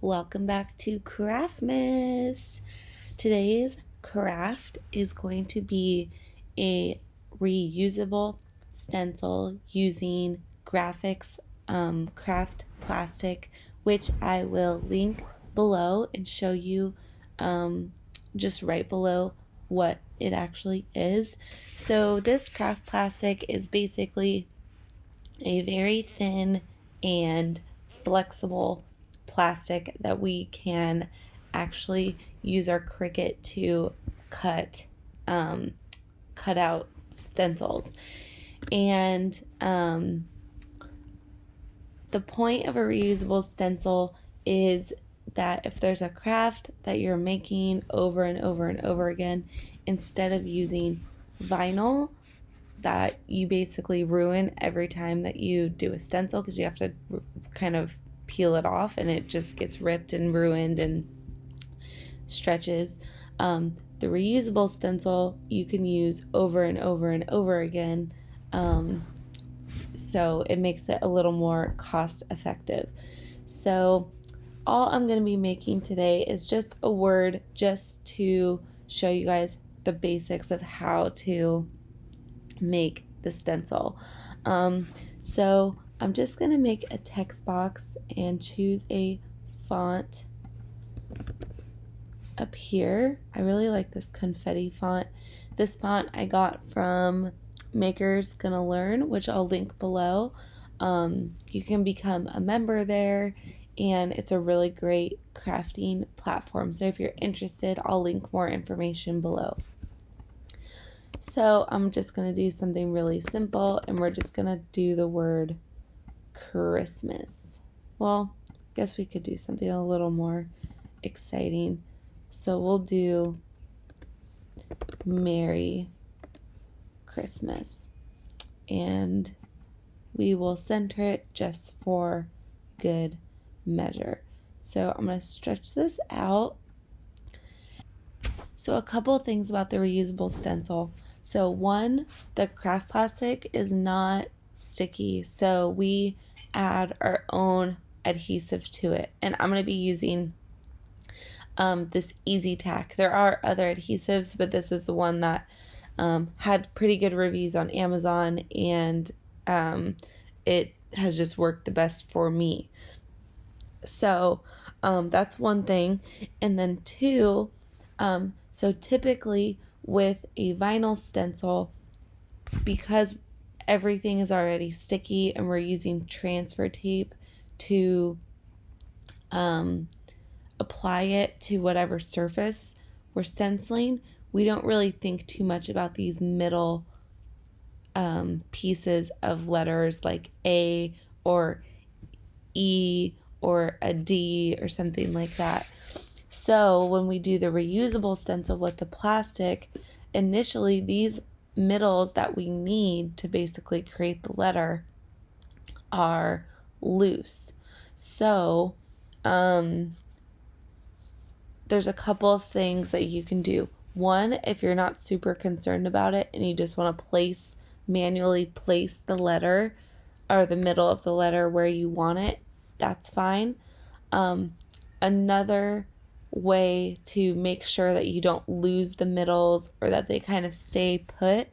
Welcome back to Craftmas. Today's craft is going to be a reusable stencil using graphics craft plastic, which I will link below and show you just right below what it actually is. So this craft plastic is basically a very thin and flexible plastic that we can actually use our Cricut to cut out stencils. And the point of a reusable stencil is that if there's a craft that you're making over and over and over again, instead of using vinyl that you basically ruin every time that you do a stencil, because you have to kind of peel it off and it just gets ripped and ruined and stretches. The reusable stencil you can use over and over and over again, so it makes it a little more cost effective. So all I'm going to be making today is just a word, just to show you guys the basics of how to make the stencil. So I'm just going to make a text box and choose a font up here. I really like this confetti font. This font I got from Maker's Gonna Learn, which I'll link below. You can become a member there, and it's a really great crafting platform. So if you're interested, I'll link more information below. So I'm just going to do something really simple, and we're just going to do the word Christmas. Well, I guess we could do something a little more exciting. So we'll do Merry Christmas, and we will center it just for good measure. So I'm going to stretch this out. So a couple of things about the reusable stencil. So one, the craft plastic is not sticky, so we add our own adhesive to it. And I'm going to be using this Easy Tack. There are other adhesives, but this is the one that had pretty good reviews on Amazon, and it has just worked the best for me. So that's one thing. And then two, so typically with a vinyl stencil, because everything is already sticky and we're using transfer tape to apply it to whatever surface we're stenciling, we don't really think too much about these middle pieces of letters like A or E or a D or something like that. So when we do the reusable stencil with the plastic, initially these middles that we need to basically create the letter are loose. So there's a couple of things that you can do. One, if you're not super concerned about it and you just want to manually place the letter or the middle of the letter where you want it, that's fine. Another way to make sure that you don't lose the middles or that they kind of stay put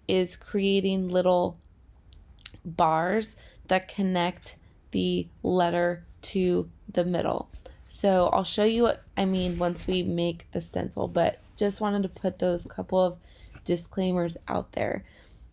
is creating little bars that connect the letter to the middle. So I'll show you what I mean once we make the stencil, but just wanted to put those couple of disclaimers out there,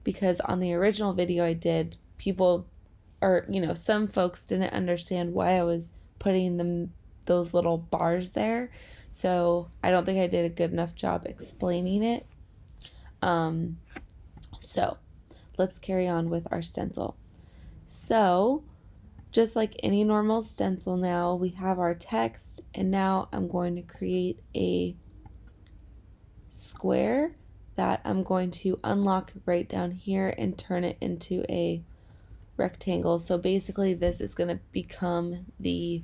because on the original video I did, some folks didn't understand why I was putting those little bars there. So I don't think I did a good enough job explaining it. So let's carry on with our stencil. So just like any normal stencil, now we have our text, and now I'm going to create a square that I'm going to unlock right down here and turn it into a rectangle. So basically this is going to become the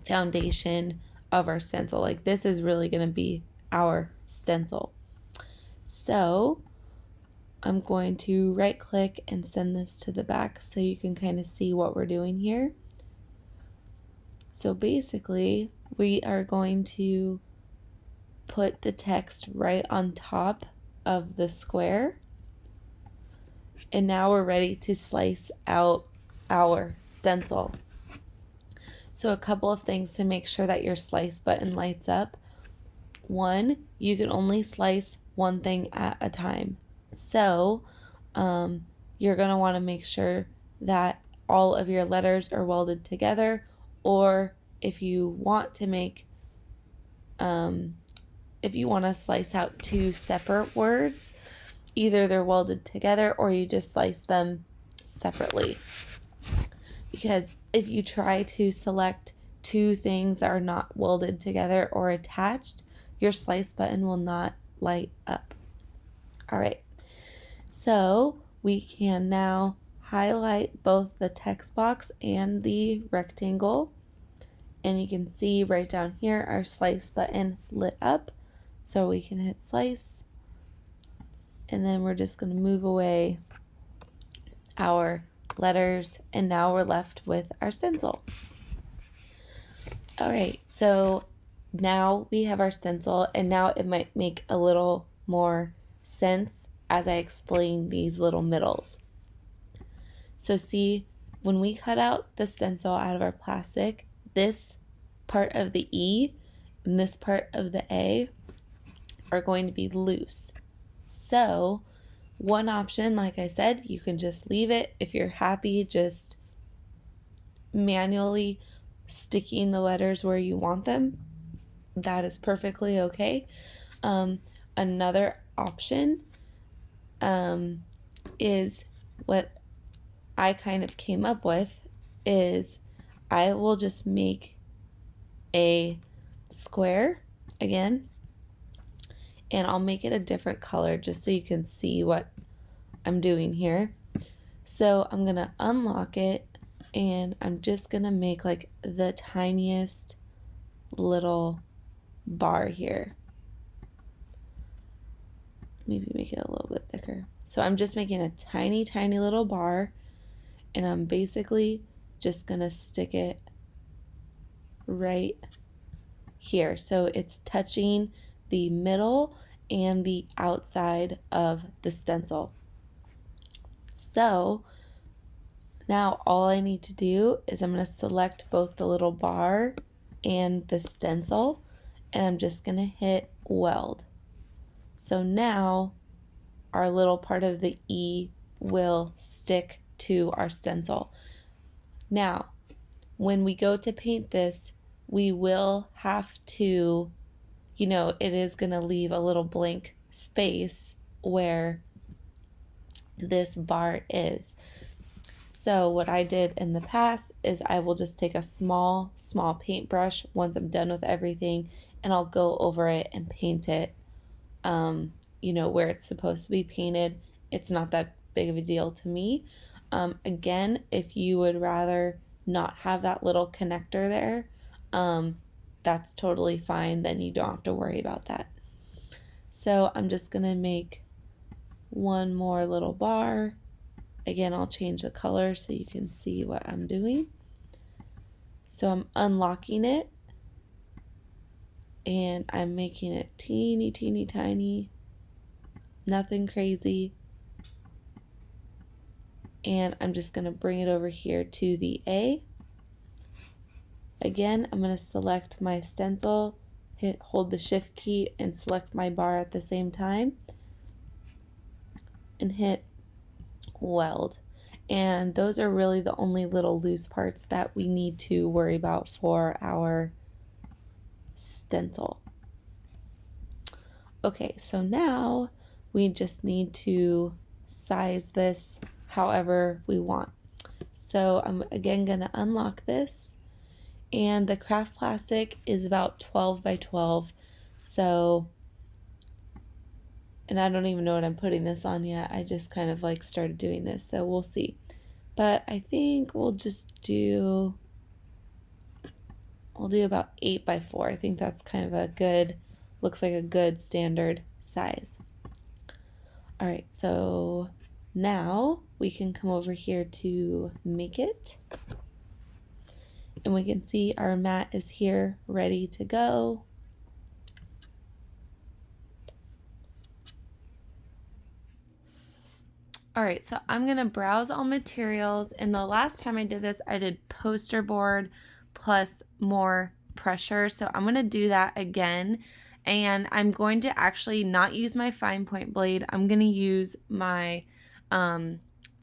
foundation of our stencil. Like, this is really going to be our stencil. So I'm going to right click and send this to the back so you can kind of see what we're doing here. So basically, we are going to put the text right on top of the square. And now we're ready to slice out our stencil. So a couple of things to make sure that your slice button lights up. One, you can only slice one thing at a time. So you're going to want to make sure that all of your letters are welded together, or if you want to make, if you want to slice out two separate words, either they're welded together or you just slice them separately. Because if you try to select two things that are not welded together or attached, your slice button will not light up. All right, so we can now highlight both the text box and the rectangle, and you can see right down here our slice button lit up, so we can hit slice, and then we're just going to move away our letters, and now we're left with our stencil. All right, so now we have our stencil, and now it might make a little more sense as I explain these little middles. So see, when we cut out the stencil out of our plastic, this part of the E and this part of the A are going to be loose. So one option, like I said, you can just leave it. If you're happy just manually sticking the letters where you want them, that is perfectly okay. Another option is what I kind of came up with, is I will just make a square again, and I'll make it a different color just so you can see what I'm doing here. So I'm gonna unlock it, and I'm just gonna make like the tiniest little bar here. Maybe make it a little bit thicker. So I'm just making a tiny little bar, and I'm basically just gonna stick it right here. So it's touching the middle and the outside of the stencil. So now all I need to do is I'm going to select both the little bar and the stencil, and I'm just going to hit weld. So now our little part of the E will stick to our stencil. Now, when we go to paint this, we will have to, it is going to leave a little blank space where this bar is. So what I did in the past is I will just take a small paintbrush once I'm done with everything, and I'll go over it and paint it, where it's supposed to be painted. It's not that big of a deal to me. Again, if you would rather not have that little connector there, that's totally fine. Then you don't have to worry about that. So I'm just going to make one more little bar. Again, I'll change the color so you can see what I'm doing. So I'm unlocking it, and I'm making it teeny tiny, nothing crazy. And I'm just going to bring it over here to the A. Again, I'm going to select my stencil, hold the shift key and select my bar at the same time, and hit weld. And those are really the only little loose parts that we need to worry about for our stencil. Okay, so now we just need to size this however we want. So I'm again going to unlock this, and the craft plastic is about 12 by 12. So, and I don't even know what I'm putting this on yet. I just kind of like started doing this, so we'll see. But I think we'll do about 8 by 4. I think that's kind of a good, looks like a good standard size. All right, so now we can come over here to make it. and we can see our mat is here ready to go. All right, so I'm gonna browse all materials, and the last time I did this, I did poster board plus more pressure, so I'm gonna do that again, and I'm going to actually not use my fine point blade. I'm gonna use my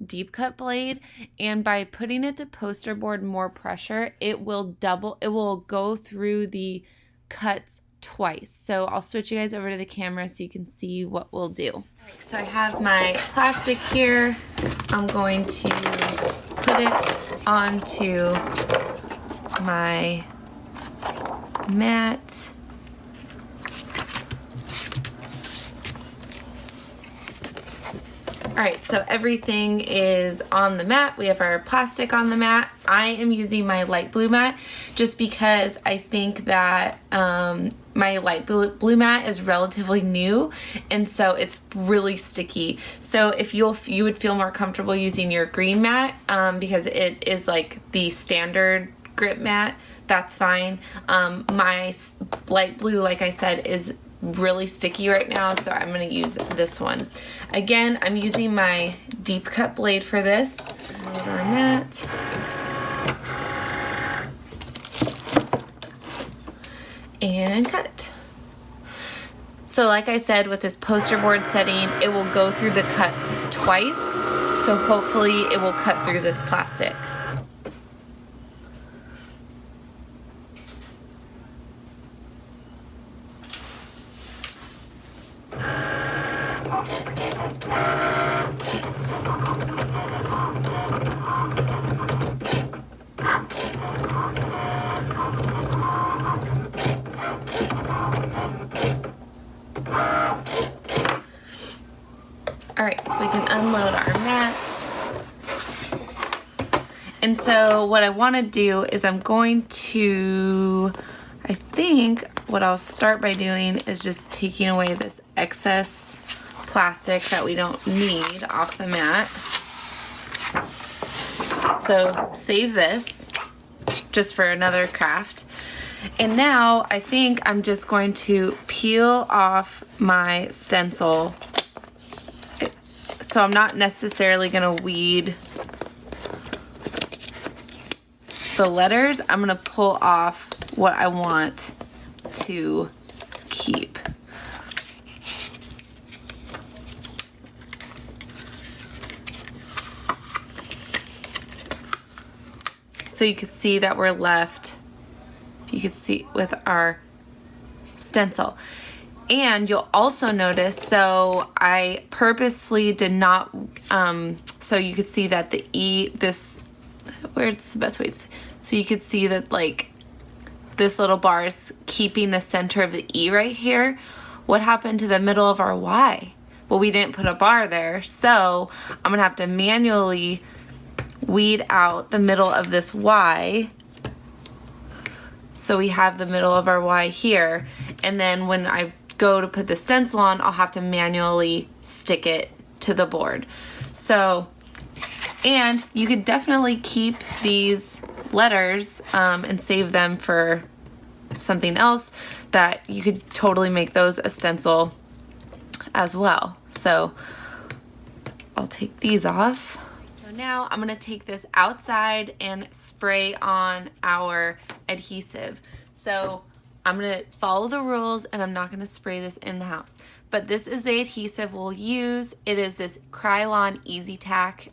deep cut blade, and by putting it to poster board more pressure, it will go through the cuts twice. So I'll switch you guys over to the camera so you can see what we'll do. So I have my plastic here. I'm going to put it onto my mat. All right, so everything is on the mat. We have our plastic on the mat. I am using my light blue mat just because I think that my light blue mat is relatively new, and so it's really sticky. So if you would feel more comfortable using your green mat because it is like the standard grip mat, that's fine. My light blue, like I said, is really sticky right now, so I'm going to use this one. Again, I'm using my deep cut blade for this. Load our mat. And cut. So like I said, with this poster board setting, it will go through the cuts twice, so hopefully it will cut through this plastic. All right, so we can unload our mat. And so what I want to do is I think what I'll start by doing is just taking away this excess plastic that we don't need off the mat. So save this just for another craft. And now I think I'm just going to peel off my stencil. So I'm not necessarily going to weed the letters. I'm going to pull off what I want to keep. So you can see that we're left, you can see, with our stencil. And you'll also notice, so I purposely did not, so you could see that the E, where's the best way to say, so you could see that like this little bar is keeping the center of the E right here. What happened to the middle of our Y? Well, we didn't put a bar there, so I'm gonna have to manually weed out the middle of this Y. So we have the middle of our Y here, and then when I go to put the stencil on, I'll have to manually stick it to the board. So, and you could definitely keep these letters and save them for something else, that you could totally make those a stencil as well. So I'll take these off. So now I'm gonna take this outside and spray on our adhesive. So I'm gonna follow the rules and I'm not gonna spray this in the house. But this is the adhesive we'll use. It is this Krylon Easy Tack.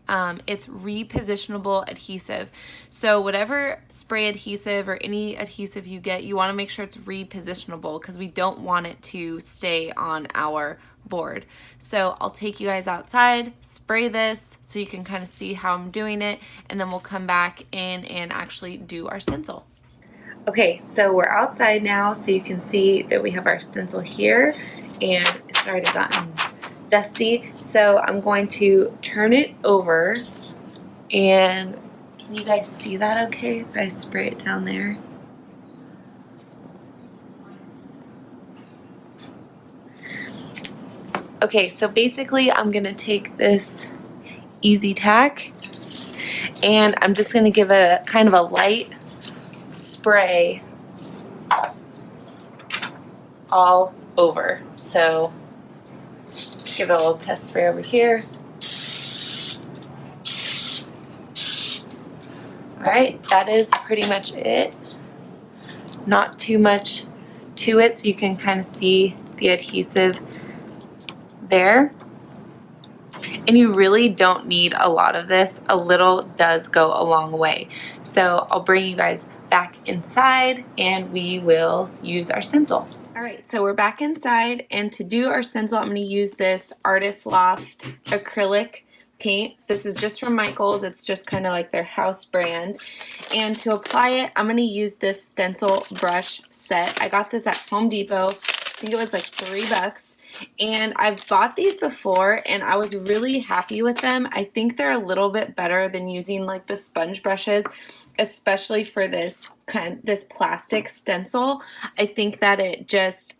It's repositionable adhesive. So whatever spray adhesive or any adhesive you get, you wanna make sure it's repositionable because we don't want it to stay on our board. So I'll take you guys outside, spray this so you can kind of see how I'm doing it, and then we'll come back in and actually do our stencil. Okay, so we're outside now, so you can see that we have our stencil here, and it's already gotten dusty. So I'm going to turn it over, and can you guys see that okay if I spray it down there? Okay, so basically I'm gonna take this Easy Tack and I'm just gonna give it a kind of a light spray all over. So give it a little test spray over here. Alright, that is pretty much it. Not too much to it, so you can kind of see the adhesive there. And you really don't need a lot of this. A little does go a long way. So I'll bring you guys back inside and we will use our stencil. Alright, so we're back inside, and to do our stencil I'm going to use this Artist Loft acrylic paint. This is just from Michael's. It's just kind of like their house brand. And to apply it, I'm going to use this stencil brush set. I got this at Home Depot. I think it was like $3. And I've bought these before and I was really happy with them. I think they're a little bit better than using like the sponge brushes, especially for this plastic stencil. I think that it just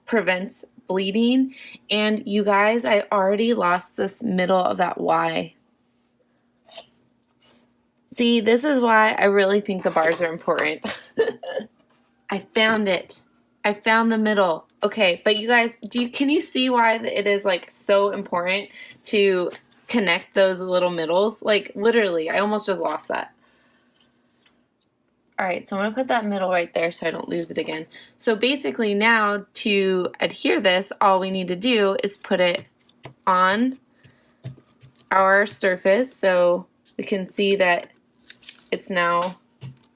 prevents bleeding. And you guys, I already lost this middle of that Y. See, this is why I really think the bars are important. I found it. I found the middle. Okay, but you guys, can you see why it is like so important to connect those little middles? Like literally, I almost just lost that. All right, so I'm gonna put that middle right there so I don't lose it again. So basically now to adhere this, all we need to do is put it on our surface so we can see that it's now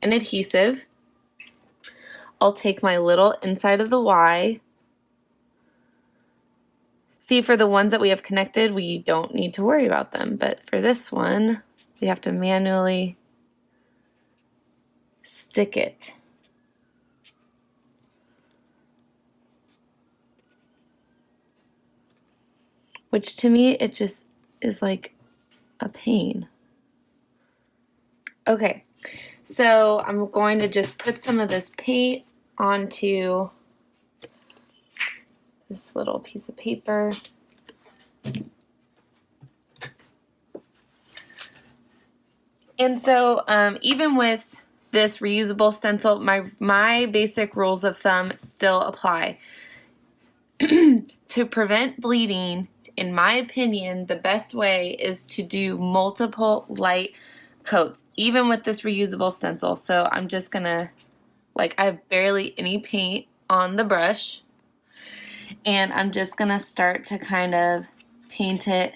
an adhesive. I'll take my little inside of the Y. See, for the ones that we have connected, we don't need to worry about them, but for this one, we have to manually stick it. Which to me, it just is like a pain. Okay, so I'm going to just put some of this paint onto this little piece of paper. And so even with this reusable stencil, my basic rules of thumb still apply. To prevent bleeding, in my opinion, the best way is to do multiple light coats, even with this reusable stencil. So I'm just gonna, like, I have barely any paint on the brush, and I'm just gonna start to kind of paint it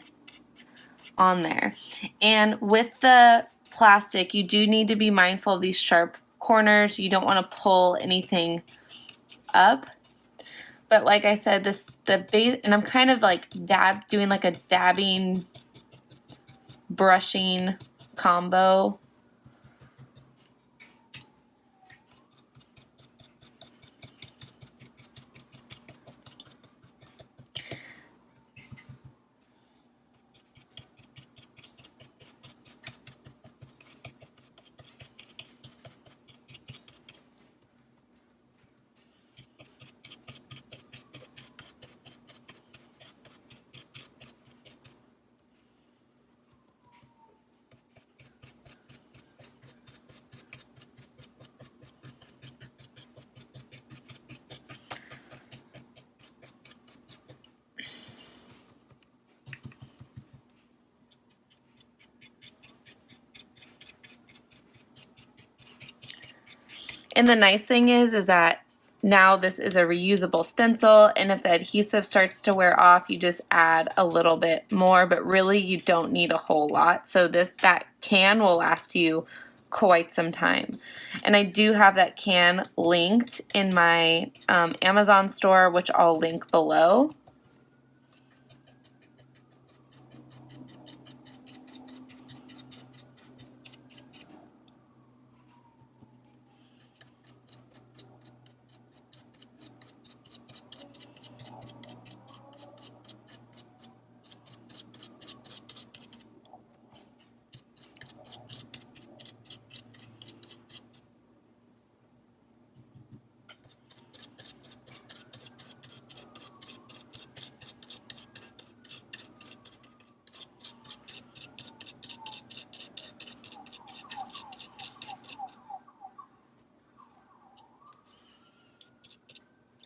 on there. And with the plastic, you do need to be mindful of these sharp corners. You don't want to pull anything up. But like I said, the base, and I'm kind of like doing like a dabbing, brushing combo. And the nice thing is that now this is a reusable stencil, and if the adhesive starts to wear off, you just add a little bit more, but really you don't need a whole lot. So that can will last you quite some time. And I do have that can linked in my Amazon store, which I'll link below.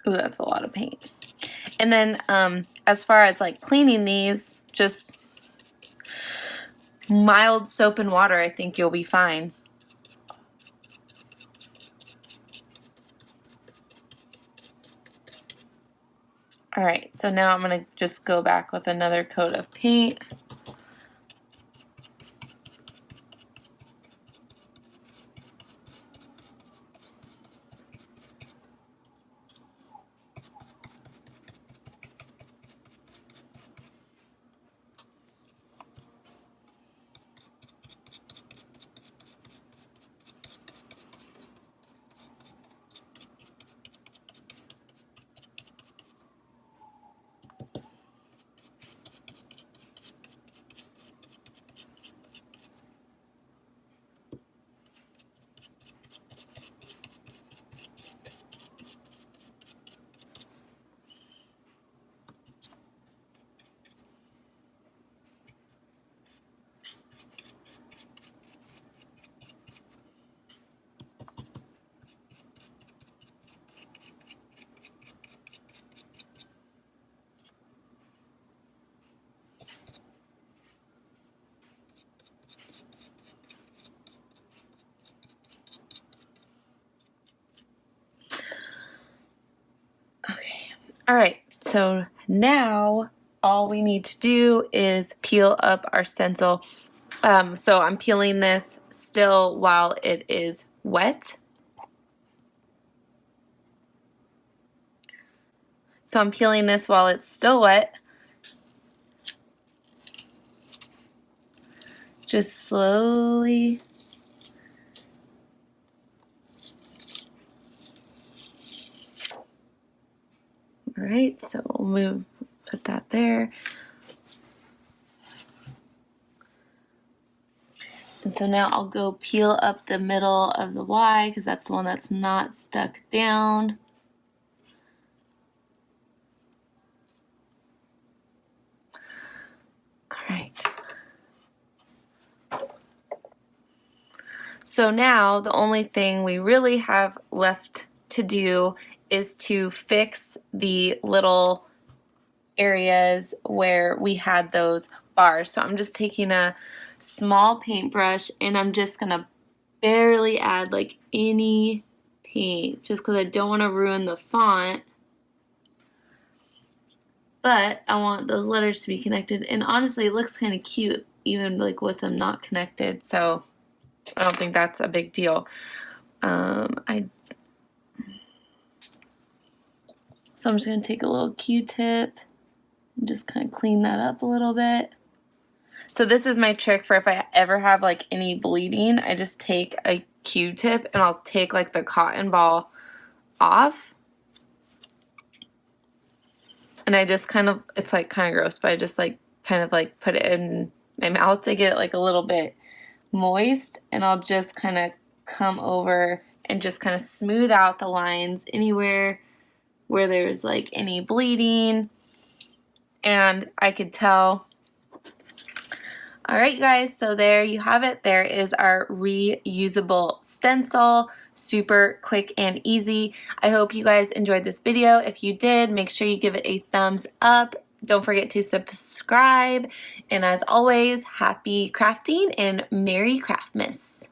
Ooh, that's a lot of paint. And then as far as like cleaning these, just mild soap and water, I think you'll be fine. Alright, so now I'm going to just go back with another coat of paint. Okay, alright, so now all we need to do is peel up our stencil. So I'm peeling this still while it is wet. So I'm peeling this while it's still wet. Just slowly. All right, so we'll put that there. And so now I'll go peel up the middle of the Y because that's the one that's not stuck down. All right. So now the only thing we really have left to do is to fix the little areas where we had those bars. So I'm just taking a small paintbrush and I'm just gonna barely add like any paint just because I don't want to ruin the font, but I want those letters to be connected, and honestly it looks kind of cute even like with them not connected, so I don't think that's a big deal. So I'm just going to take a little Q-tip and just kind of clean that up a little bit. So this is my trick for if I ever have like any bleeding, I just take a Q-tip and I'll take like the cotton ball off. And I just kind of, it's like kind of gross, but I just like kind of like put it in my mouth to get it like a little bit moist, and I'll just kind of come over and just kind of smooth out the lines anywhere where there's like any bleeding, and I could tell. Alright guys, so there you have it. There is our reusable stencil. Super quick and easy. I hope you guys enjoyed this video. If you did, make sure you give it a thumbs up. Don't forget to subscribe. And as always, happy crafting and Merry Craftmas.